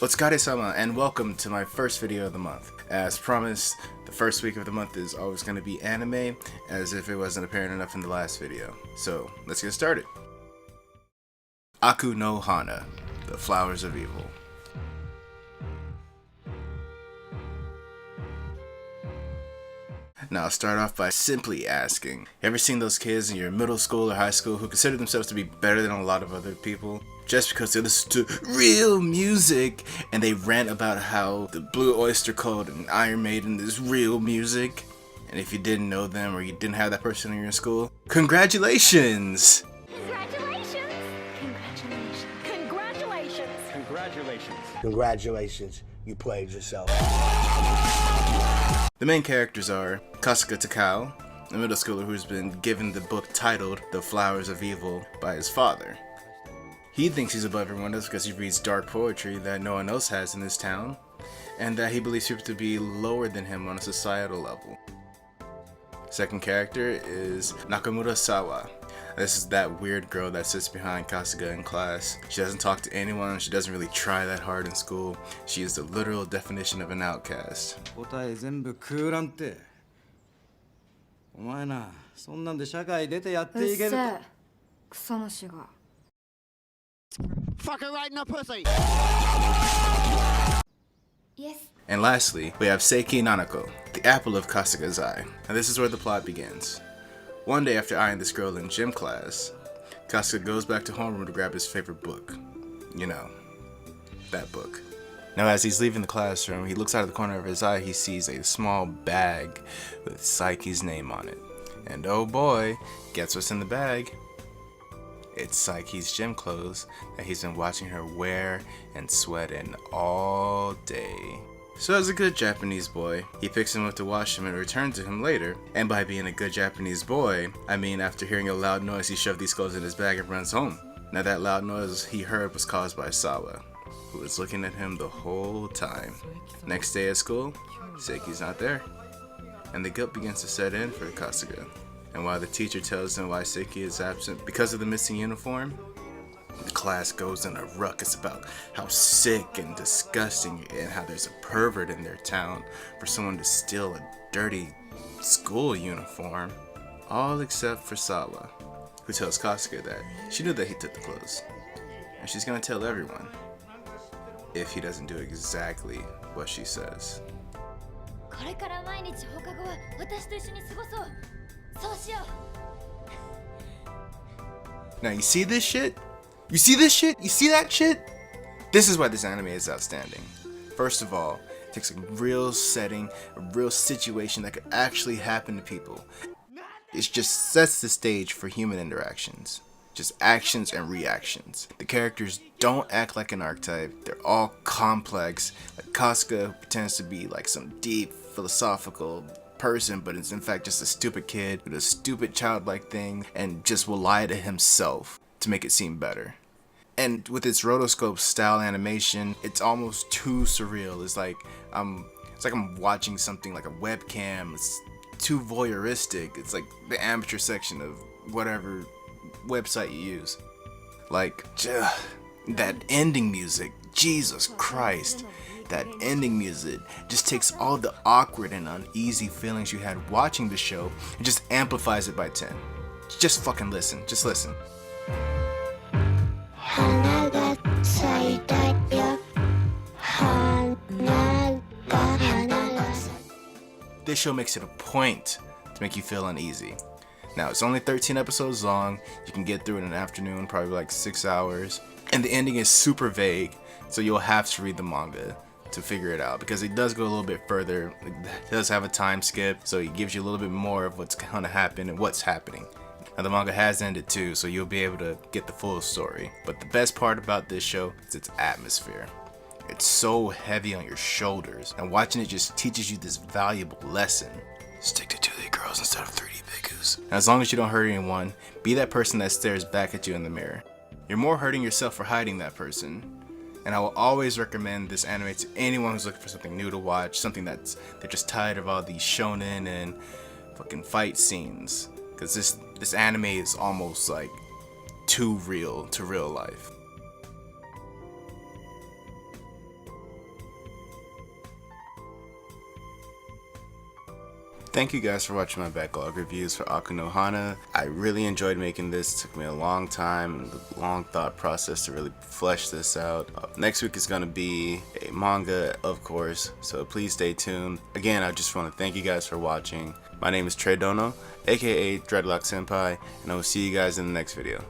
Otsukare-sama, and welcome to my first video of the month. As promised, the first week of the month is always going to be anime, as if it wasn't apparent enough in the last video. So, let's get started. Aku no Hana, the Flowers of Evil. Now, I'll start off by simply asking, ever seen those kids in your middle school or high school who consider themselves to be better than a lot of other people just because they listen to real music and they rant about how the Blue Oyster Cult and Iron Maiden is real music? And if you didn't know them or you didn't have that person in your school, congratulations! Congratulations! Congratulations! Congratulations! Congratulations. Congratulations, you played yourself. The main characters are Kasuga Takao, a middle schooler who's been given the book titled The Flowers of Evil by his father. He thinks he's above everyone else because he reads dark poetry that no one else has in this town, and that he believes people to be lower than him on a societal level. Second character is Nakamura Sawa. This is that weird girl that sits behind Kasuga in class. She doesn't talk to anyone, she doesn't really try that hard in school. She is the literal definition of an outcast. 答え全部空欄ってお前なそんなんで社会出てやっていけるクソ虫が Fucking right in the pussy! Yes. And lastly, we have Seiki Nanako, the apple of Kasuga's eye. And this is where the plot begins. One day after eyeing this girl in gym class, Kasuga goes back to homeroom to grab his favorite book. You know, that book. Now as he's leaving the classroom, he looks out of the corner of his eye, he sees a small bag with Saiki's name on it. And oh boy, guess what's in the bag? It's Saiki's gym clothes that he's been watching her wear and sweat in all day. So as a good Japanese boy, he picks him up to wash him and return to him later. And by being a good Japanese boy, I mean after hearing a loud noise, he shoved these clothes in his bag and runs home. Now that loud noise he heard was caused by Sawa, who was looking at him the whole time. Next day at school, Seiki's not there, and the guilt begins to set in for Kasuga. And while the teacher tells him why Seiki is absent because of the missing uniform, the class goes in a ruckus about how sick and disgusting and how there's a pervert in their town for someone to steal a dirty school uniform. All except for Sawa, who tells Kasuga that she knew that he took the clothes, and she's gonna tell everyone if he doesn't do exactly what she says. これから毎日放課後は私と一緒に過ごそう。そうしよう。 Now you see this shit? You see this shit? You see that shit? This is why this anime is outstanding. First of all, it takes a real setting, a real situation that could actually happen to people. It just sets the stage for human interactions. Just actions and reactions. The characters don't act like an archetype. They're all complex. Like Kasuga pretends to be like some deep philosophical person, but it's in fact just a stupid kid with a stupid childlike thing and just will lie to himself to make it seem better. And with its rotoscope style animation, it's almost too surreal. It's like I'm watching something like a webcam. It's too voyeuristic. It's like the amateur section of whatever website you use. Like that ending music, Jesus Christ. That ending music just takes all the awkward and uneasy feelings you had watching the show and just amplifies it by 10. Just fucking listen. Just listen. This show makes it a point to make you feel uneasy. Now, it's only 13 episodes long. You can get through it in an afternoon, probably like 6 hours. And the ending is super vague, so you'll have to read the manga to figure it out, because it does go a little bit further. It does have a time skip, so it gives you a little bit more of what's gonna happen and what's happening. Now the manga has ended too, so you'll be able to get the full story. But the best part about this show is its atmosphere. It's so heavy on your shoulders, and watching it just teaches you this valuable lesson. Stick to 2D girls instead of 3D bigos. Now as long as you don't hurt anyone, be that person that stares back at you in the mirror. You're more hurting yourself for hiding that person. And I will always recommend this anime to anyone who's looking for something new to watch, something they're just tired of all these shonen and fucking fight scenes. Because this anime is almost like too real to real life. Thank you guys for watching my backlog reviews for Aku no Hana. I really enjoyed making this. It took me a long time and a long thought process to really flesh this out. Next week is going to be a manga, of course, so please stay tuned. Again, I just want to thank you guys for watching. My name is to-reyy, aka Dreadlock Senpai, and I will see you guys in the next video.